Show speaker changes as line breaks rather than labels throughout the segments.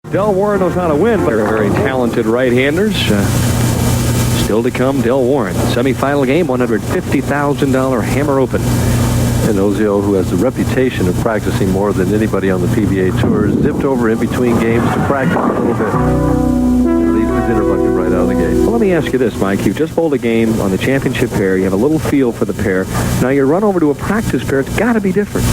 Del Warren knows how to win, but they're very talented right-handers. Still to come, Del Warren. Semifinal game, $150,000 Hammer Open.
And Ozio, who has the reputation of practicing more than anybody on the PBA Tour, zipped over in between games to practice a little bit. And leaves the dinner bucket right out of the gate.
Well, let me ask you this, Mike. You've just bowled a game on the championship pair. You have a little feel for the pair. Now you run over to a practice pair. It's got to be different.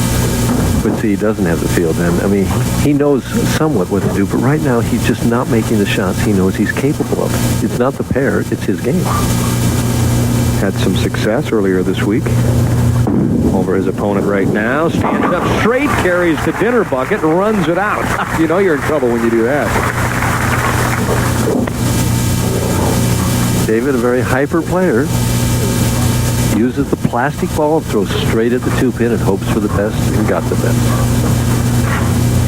But see, he doesn't have the feel then. I mean, he knows somewhat what to do, but right now he's just not making the shots he knows he's capable of. It's not the pair, it's his game.
Had some success earlier this week over his opponent right now. Stands up straight, carries the dinner bucket, and runs it out. You know you're in trouble when you do that.
David, a very hyper player, uses the plastic ball, throws straight at the 2-pin and hopes for the best, and got the best.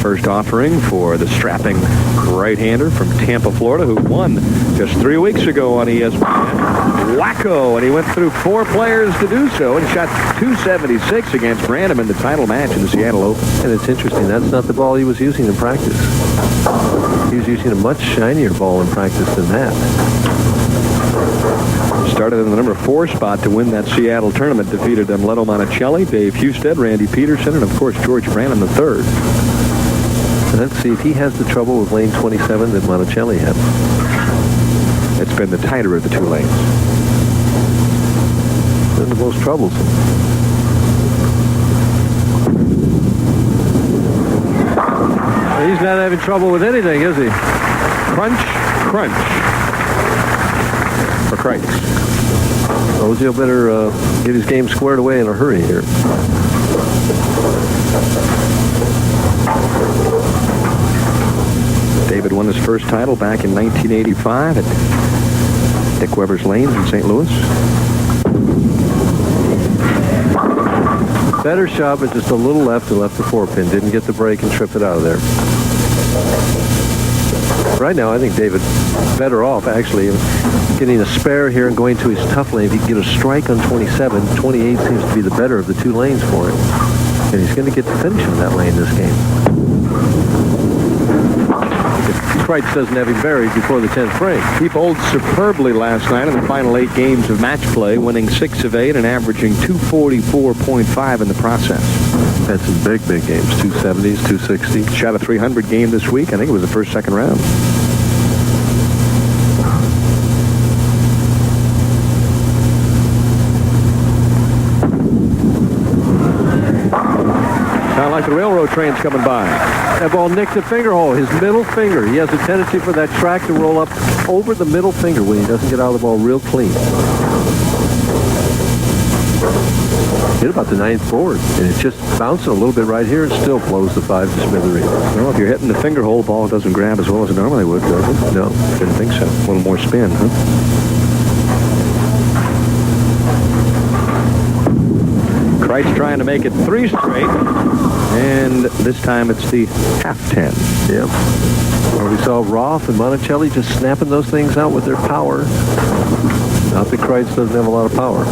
First offering for the strapping right-hander from Tampa, Florida, who won just 3 weeks ago on ESPN. Wacko, and he went through 4 players to do so and shot .276 against Brandham in the title match in the Seattle Open.
And it's interesting, that's not the ball he was using in practice. He was using a much shinier ball in practice than that.
Started in the number 4 spot to win that Seattle tournament. Defeated Leno Monticelli, Dave Husted, Randy Peterson, and of course George Branham III.
Let's see if he has the trouble with lane 27 that Monticelli had.
It's been the tighter of the 2 lanes.
Been the most troublesome. He's not having trouble with anything, is he?
Crunch, crunch. For Christ.
Ozio better get his game squared away in a hurry here.
David won his first title back in 1985 at Dick Weber's Lanes in St. Louis.
Better shot, but just a little left and left the 4-pin. Didn't get the break and trip it out of there. Right now, I think David better off, actually, getting a spare here and going to his tough lane. If he can get a strike on 27, 28 seems to be the better of the 2 lanes for him. And he's going to get to finish in that lane this game. If Kreitz doesn't have him buried before the 10th frame.
He bowled superbly last night in the final 8 games of match play, winning 6 of 8 and averaging .244.5 in the process.
That's some big games. 270s, 260.
Shot a 300 game this week. I think it was the first, second round. Sound like the railroad train's coming by.
That ball nicked the finger hole, his middle finger. He has a tendency for that track to roll up over the middle finger when he doesn't get out of the ball real clean. Hit about the 9th board, and it's just bouncing a little bit right here and still blows the 5 to smithereens.
Well, if you're hitting the finger hole, the ball doesn't grab as well as it normally would, does it?
No.
Didn't think so. A little more spin, huh? Kreitz trying to make it 3 straight, and this time it's the half 10.
Yep. Well, we saw Roth and Monticelli just snapping those things out with their power. Not that Kreitz doesn't have a lot of power.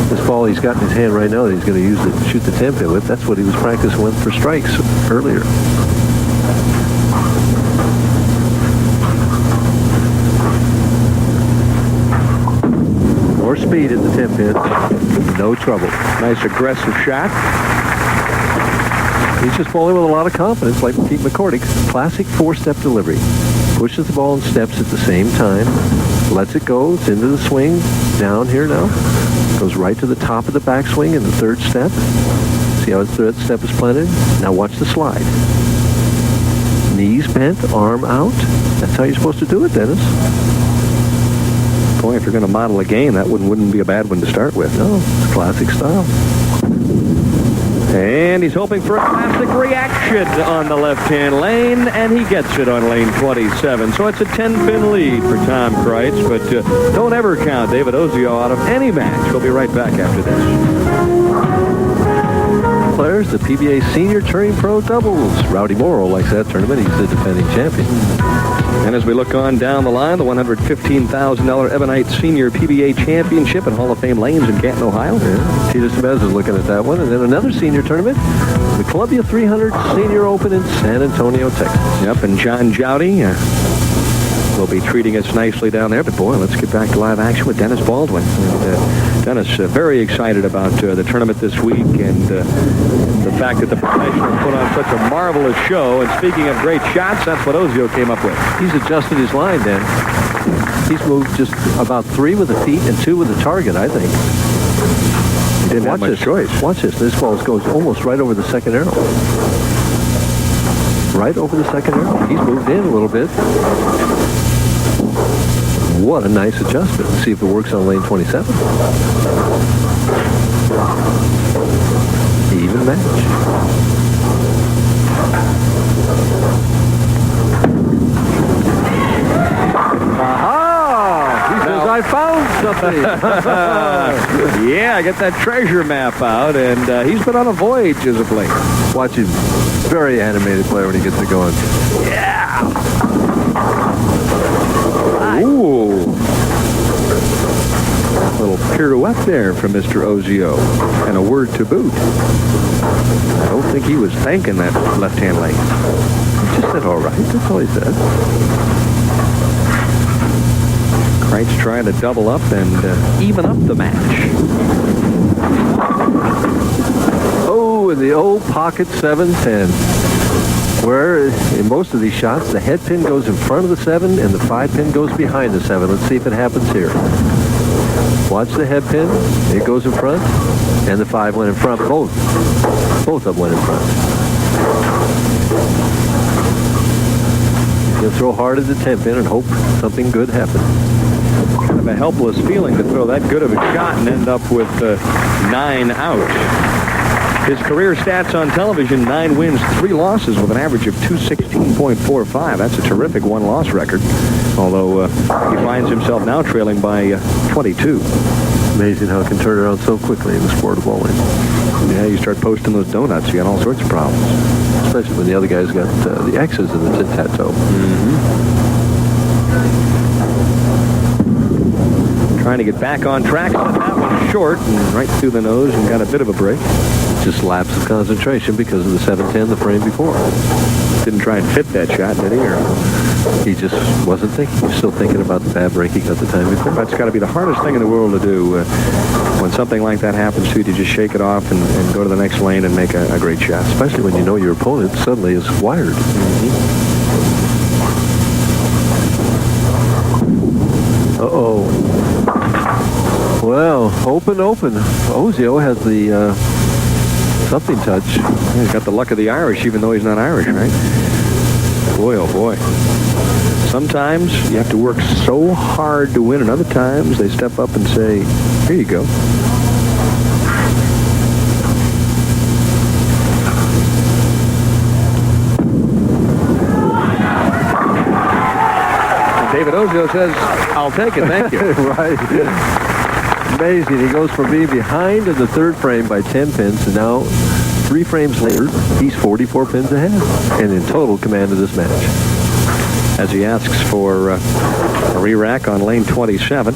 This ball he's got in his hand right now that he's going to use to shoot the 10-pin with, that's what he was practicing with for strikes earlier. More speed at the 10-pin. No trouble.
Nice aggressive shot.
He's just bowling with a lot of confidence, like Pete McCordick. Classic 4-step delivery. Pushes the ball in steps at the same time. Lets it go. It's into the swing. Down here now. Goes right to the top of the backswing in the 3rd step. See how the 3rd step is planted? Now watch the slide. Knees bent, arm out. That's how you're supposed to do it, Dennis.
Boy, if you're going to model a game, that wouldn't be a bad one to start with.
No, it's classic style.
And he's hoping for a classic reaction on the left-hand lane, and he gets it on lane 27. So it's a 10-pin lead for Tom Kreitz, but don't ever count David Ozio out of any match. We'll be right back after this.
Players, the PBA Senior Touring Pro Doubles. Rowdy Morrow likes that tournament. He's the defending champion.
And as we look on down the line, the $115,000 Ebonite Senior PBA Championship at Hall of Fame Lanes in Canton, Ohio.
Yeah. Tito Sebez is looking at that one. And then another senior tournament, the Columbia 300 Senior Open in San Antonio, Texas.
Yep, and John Jowdy will be treating us nicely down there. But boy, let's get back to live action with Dennis Baldwin. And, Dennis, very excited about the tournament this week and the fact that the professionals put on such a marvelous show. And speaking of great shots, that's what Ozio came up with.
He's adjusted his line, Dan. He's moved just about 3 with the feet and 2 with the target, I think.
He didn't have much choice.
Watch this. This ball goes almost right over the second arrow. Right over the second arrow. He's moved in a little bit. What a nice adjustment. Let's see if it works on lane 27. Even match. I found something.
Yeah, get that treasure map out, and he's been on a voyage as of late.
Watch him. Very animated player when he gets it going.
Yeah. Ooh. A little pirouette there from Mr. Ozio, and a word to boot. I don't think he was thanking that left-hand lane.
He just said, all right. That's all he said.
Kreitz trying to double up and even up the match.
Oh, in the old pocket 7-10, where in most of these shots, the head pin goes in front of the 7 and the 5 pin goes behind the 7. Let's see if it happens here. Watch the head pin. It goes in front, and the 5 went in front. Both of them went in front. You'll throw hard at the 10 pin and hope something good happens.
Kind of a helpless feeling to throw that good of a shot and end up with 9 out. His career stats on television, 9 wins, 3 losses with an average of 216.45. That's a terrific one-loss record, although he finds himself now trailing by 22.
Amazing how it can turn around so quickly in the sport of bowling.
Yeah, you start posting those donuts, you got all sorts of problems.
Especially when the other guy's got the X's in the tit-tat-toe.
Trying to get back on track. That one short and right through the nose and got a bit of a break.
Just lapse of concentration because of the 7-10 the frame before.
Didn't try and fit that shot, did he? Or
he just wasn't thinking. He was still thinking about the bad break he got the time before.
That's got to be the hardest thing in the world to do. When something like that happens to you, to just shake it off and go to the next lane and make a great shot.
Especially when you know your opponent suddenly is wired. Uh-oh. Well, open. Ozio has the something touch.
He's got the luck of the Irish, even though he's not Irish, right? Boy, oh boy. Sometimes you have to work so hard to win, and other times they step up and say, here you go. David Ozio says, I'll take it, thank you.
Right. Amazing. He goes from being behind in the 3rd frame by 10 pins to now 3 frames later, he's 44 pins ahead and in total command of this match.
As he asks for a re-rack on lane 27.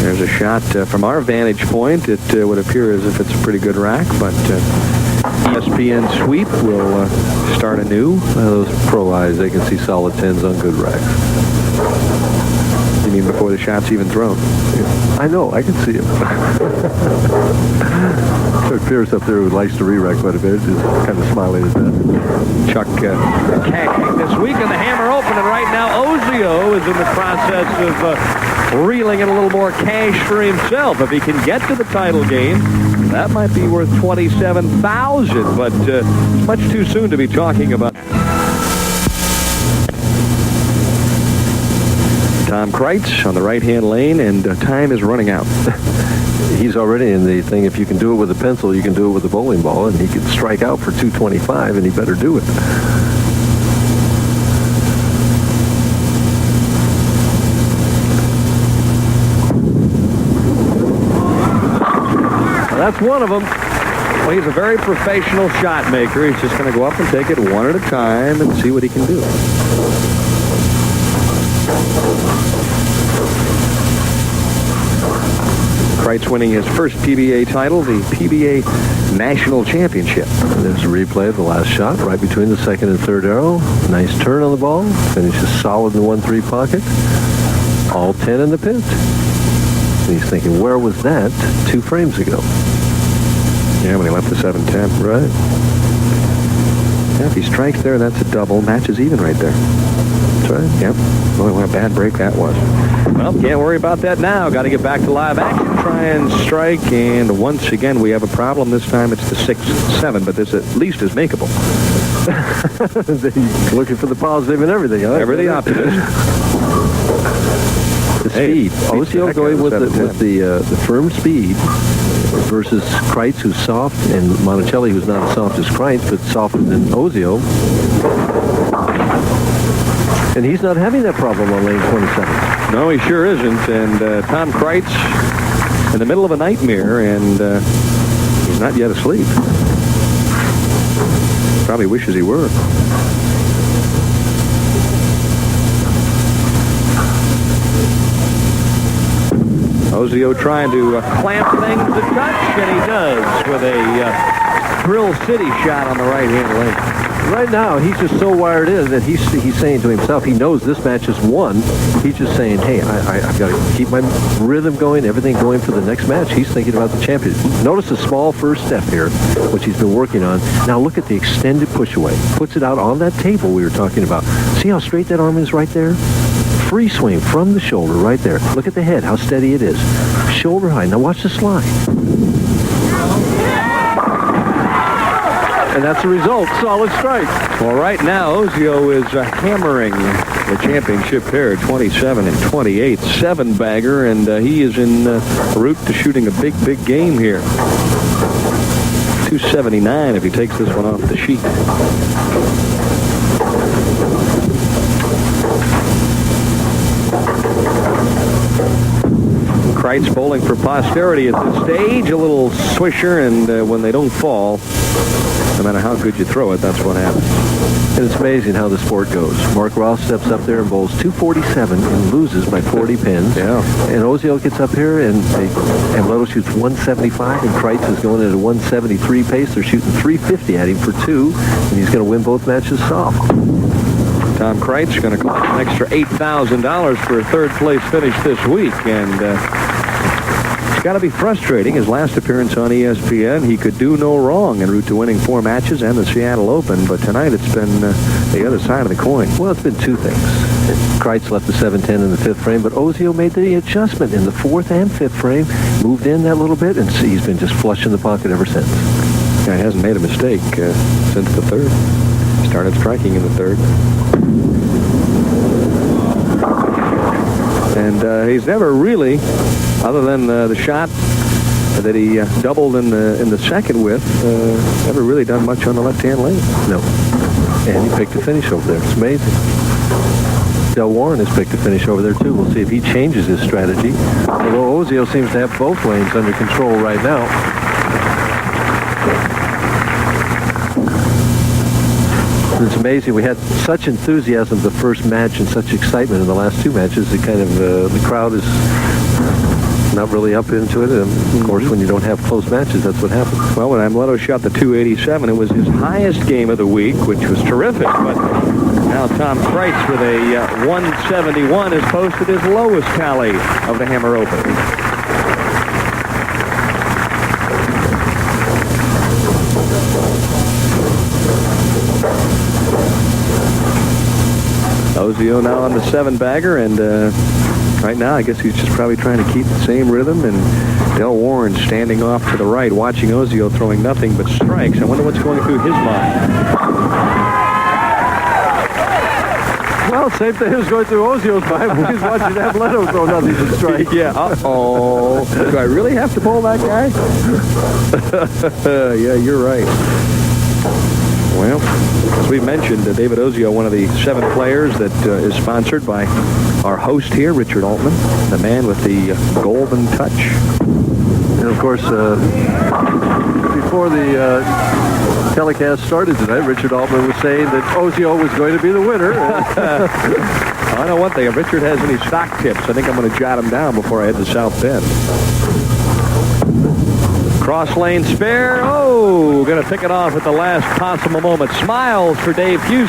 There's a shot from our vantage point. It would appear as if it's a pretty good rack, but ESPN sweep will start anew.
Those pro eyes, they can see solid 10s on good racks.
You mean before the shot's even thrown?
Yeah. I know, I can see him. Chuck Pierce up there who likes to re-rack quite a bit is kind of smiling at that.
Chuck cashing this week, and the hammer open, and right now Ozio is in the process of reeling in a little more cash for himself. If he can get to the title game, that might be worth $27,000, but it's much too soon to be talking about. Tom Kreitz on the right-hand lane, and time is running out.
He's already in the thing, if you can do it with a pencil, you can do it with a bowling ball, and he can strike out for 225, and he better do it. That's one of them.
Well, he's a very professional shot maker. He's just going to go up and take it one at a time and see what he can do. Kreitz winning his first PBA title, the PBA National Championship.
There's a replay of the last shot right between the second and third arrow. Nice turn on the ball. Finishes solid in the 1-3 pocket. All 10 in the pit. And he's thinking, where was that 2 frames ago?
Yeah, when he left the 7-10.
Right.
Yeah, if he strikes there, that's a double. Matches even right there.
That's right.
Yep. Boy, what a bad break that was. Well, can't worry about that now. Got to get back to live action. Try and strike. And once again, we have a problem. This time it's the 6-7, but this at least is makeable.
Looking for the positive and everything. Huh?
Ever the optimist.
The speed. Ozio going with the firm speed versus Kreitz, who's soft, and Monticelli, who's not as soft as Kreitz, but softer than Ozio. And he's not having that problem on lane 27.
No, he sure isn't. And Tom Kreitz in the middle of a nightmare, and he's not yet asleep. Probably wishes he were. Ozio trying to clamp things to touch, and he does with a Thrill City shot on the right-hand lane.
Right now, he's just so wired in that he's saying to himself, he knows this match is won. He's just saying, hey, I've got to keep my rhythm going, everything going for the next match. He's thinking about the champion. Notice the small first step here, which he's been working on. Now look at the extended push away. Puts it out on that table we were talking about. See how straight that arm is right there? Free swing from the shoulder right there. Look at the head, how steady it is. Shoulder high. Now watch the slide. And that's the result. Solid strike.
Well, right now, Ozio is hammering the championship pair, 27 and 28, 7-bagger, and he is en route to shooting a big, big game here. 279 if he takes this one off the sheet. Kreitz bowling for posterity at this stage. A little swisher, and when they don't fall, no matter how good you throw it, that's what happens.
And it's amazing how the sport goes. Mark Ross steps up there and bowls 247 and loses by 40 pins.
Yeah.
And Ozio gets up here and Amleto shoots 175, and Kreitz is going at a 173 pace. They're shooting 350 at him for 2, and he's going to win both matches soft.
Tom Kreitz going to collect an extra $8,000 for a third-place finish this week, and it's got to be frustrating. His last appearance on ESPN, he could do no wrong en route to winning 4 matches and the Seattle Open, but tonight it's been the other side of the coin.
Well, it's been 2 things. Kreitz left the 7-10 in the 5th frame, but Ozio made the adjustment in the 4th and 5th frame, moved in that little bit, and he's been just flush in the pocket ever since.
Yeah, he hasn't made a mistake since the 3rd. Started striking in the 3rd. And he's never really, other than the shot that he doubled in the 2nd with, never really done much on the left-hand lane.
No. And he picked a finish over there. It's amazing. Del Warren has picked a finish over there, too. We'll see if he changes his strategy. Although Ozio seems to have both lanes under control right now. It's amazing. We had such enthusiasm the first match and such excitement in the last 2 matches. It kind of the crowd is not really up into it. And of course, when you don't have close matches, that's what happens.
Well, when Amleto shot the 287, it was his highest game of the week, which was terrific. But now Tom Kreitz with a 171 has posted his lowest tally of the Hammer Open. Ozio now on the 7-bagger, and right now I guess he's just probably trying to keep the same rhythm, and Del Warren standing off to the right watching Ozio throwing nothing but strikes. I wonder what's going through his mind.
Well, same thing is going through Ozio's mind. He's watching Amleto throw nothing but strikes.
Yeah, uh-oh. Do I really have to bowl that guy? Yeah, you're right. Well, as we mentioned, David Ozio, one of the 7 players that is sponsored by our host here, Richard Altman, the man with the golden touch.
And Of course, before the telecast started tonight, Richard Altman was saying that Ozio was going to be the winner.
I know one thing. If Richard has any stock tips, I think I'm going to jot them down before I head to South Bend. Cross lane spare. Oh, going to pick it off at the last possible moment. Smiles for Dave Houston.